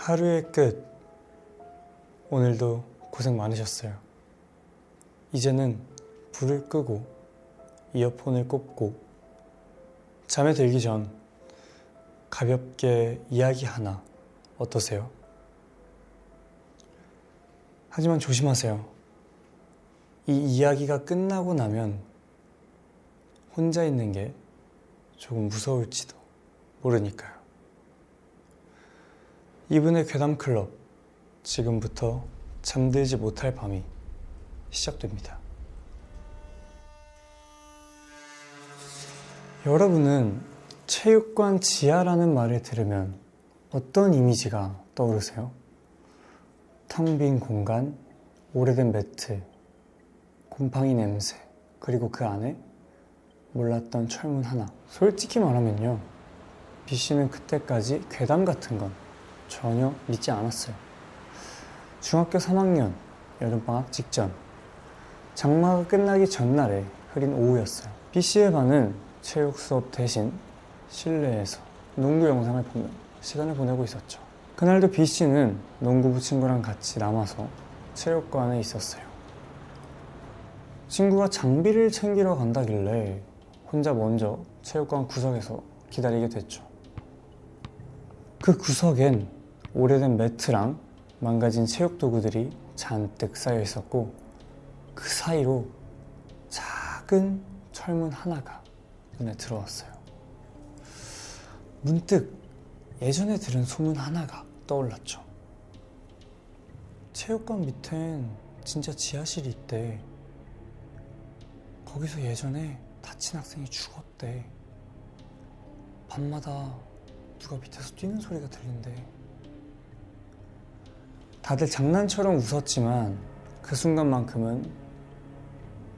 하루의 끝. 오늘도 고생 많으셨어요. 이제는 불을 끄고 이어폰을 꽂고 잠에 들기 전 가볍게 이야기 하나 어떠세요? 하지만 조심하세요. 이 이야기가 끝나고 나면 혼자 있는 게 조금 무서울지도 모르니까요. 이분의 괴담클럽, 지금부터 잠들지 못할 밤이 시작됩니다. 여러분은 체육관 지하라는 말을 들으면 어떤 이미지가 떠오르세요? 텅 빈 공간, 오래된 매트, 곰팡이 냄새, 그리고 그 안에 몰랐던 철문 하나. 솔직히 말하면요, B씨는 그때까지 괴담 같은 건 전혀 믿지 않았어요. 중학교 3학년 여름방학 직전, 장마가 끝나기 전날에 흐린 오후였어요. B씨의 반은 체육 수업 대신 실내에서 농구 영상을 보며 시간을 보내고 있었죠. 그날도 B씨는 농구부 친구랑 같이 남아서 체육관에 있었어요. 친구가 장비를 챙기러 간다길래 혼자 먼저 체육관 구석에서 기다리게 됐죠. 그 구석엔 오래된 매트랑 망가진 체육 도구들이 잔뜩 쌓여 있었고, 그 사이로 작은 철문 하나가 눈에 들어왔어요. 문득 예전에 들은 소문 하나가 떠올랐죠. 체육관 밑엔 진짜 지하실이 있대. 거기서 예전에 다친 학생이 죽었대. 밤마다 누가 밑에서 뛰는 소리가 들린대. 다들 장난처럼 웃었지만 그 순간만큼은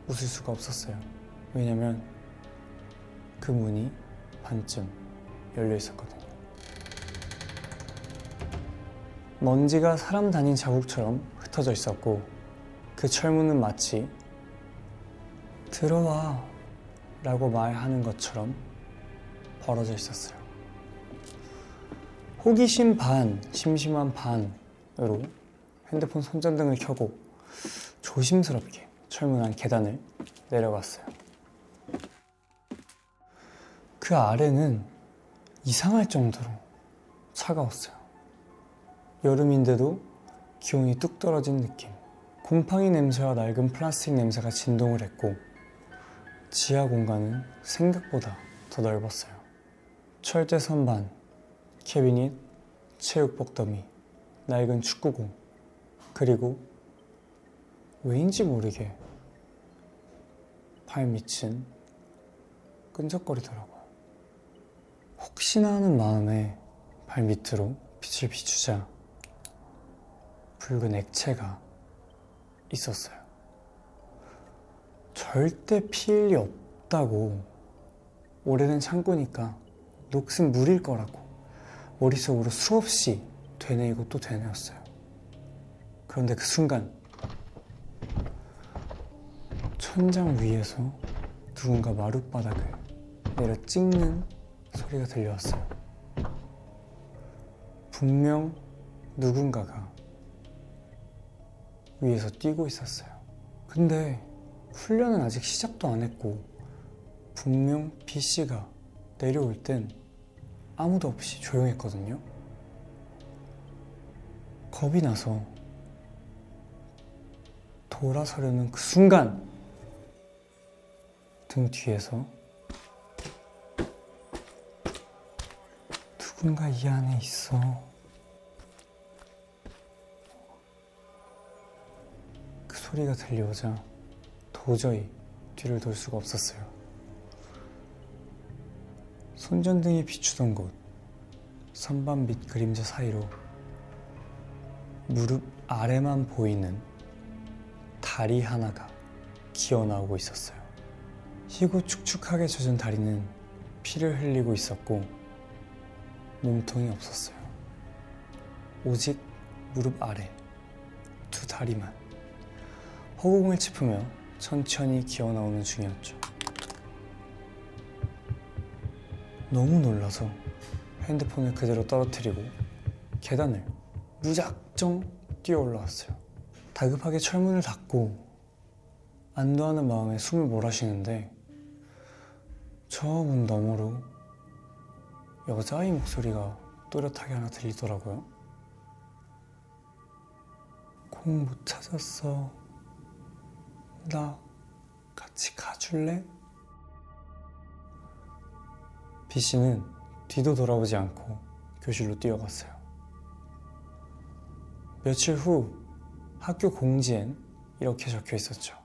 웃을 수가 없었어요. 왜냐면 그 문이 반쯤 열려 있었거든요. 먼지가 사람 다닌 자국처럼 흩어져 있었고, 그 철문은 마치 들어와 라고 말하는 것처럼 벌어져 있었어요. 호기심 반, 심심한 반으로 핸드폰 손전등을 켜고 조심스럽게 철문한 계단을 내려갔어요. 그 아래는 이상할 정도로 차가웠어요. 여름인데도 기온이 뚝 떨어진 느낌. 곰팡이 냄새와 낡은 플라스틱 냄새가 진동을 했고, 지하 공간은 생각보다 더 넓었어요. 철제 선반, 캐비닛, 체육복 더미, 낡은 축구공, 그리고 왜인지 모르게 발밑은 끈적거리더라고요. 혹시나 하는 마음에 발밑으로 빛을 비추자 붉은 액체가 있었어요. 절대 피일 리 없다고, 오래된 창고니까 녹슨 물일 거라고 머릿속으로 수없이 되뇌이고 또 되뇌었어요. 그런데 그 순간 천장 위에서 누군가 마룻바닥을 내려 찍는 소리가 들려왔어요. 분명 누군가가 위에서 뛰고 있었어요. 근데 훈련은 아직 시작도 안 했고, 분명 B씨가 내려올 땐 아무도 없이 조용했거든요. 겁이 나서 돌아서려는 그 순간 등 뒤에서 누군가 이 안에 있어. 그 소리가 들려오자 도저히 뒤를 돌 수가 없었어요. 손전등이 비추던 곳, 선반 밑 그림자 사이로 무릎 아래만 보이는 다리 하나가 기어나오고 있었어요. 희고 축축하게 젖은 다리는 피를 흘리고 있었고, 몸통이 없었어요. 오직 무릎 아래 두 다리만 허공을 짚으며 천천히 기어나오는 중이었죠. 너무 놀라서 핸드폰을 그대로 떨어뜨리고 계단을 무작정 뛰어 올라왔어요. 다급하게 철문을 닫고 안도하는 마음에 숨을 몰아쉬는데 저 문 너머로 여자아이 목소리가 또렷하게 하나 들리더라고요. 공 못 찾았어. 나 같이 가줄래? B씨는 뒤도 돌아보지 않고 교실로 뛰어갔어요. 며칠 후 학교 공지엔 이렇게 적혀 있었죠.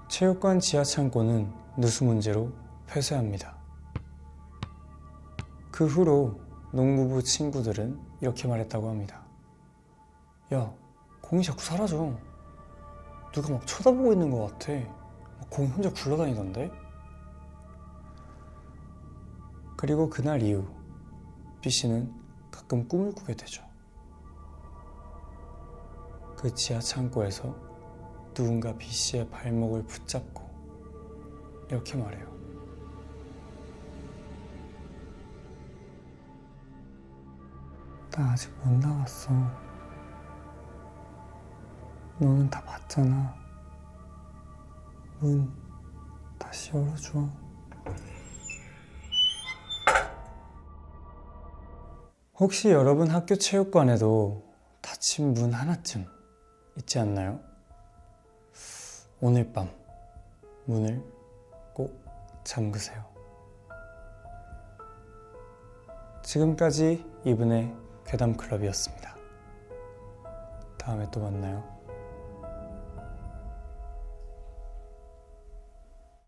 체육관 지하 창고는 누수 문제로 폐쇄합니다. 그 후로 농구부 친구들은 이렇게 말했다고 합니다. 야, 공이 자꾸 사라져. 누가 막 쳐다보고 있는 것 같아. 공이 혼자 굴러다니던데? 그리고 그날 이후 B씨는 가끔 꿈을 꾸게 되죠. 그 지하 창고에서 누군가 B씨의 발목을 붙잡고 이렇게 말해요. 나 아직 못 나갔어. 너는 다 봤잖아. 문 다시 열어줘. 혹시 여러분 학교 체육관에도 닫힌 문 하나쯤 있지 않나요? 오늘 밤 문을 꼭 잠그세요. 지금까지 이분의 괴담클럽이었습니다. 다음에 또 만나요.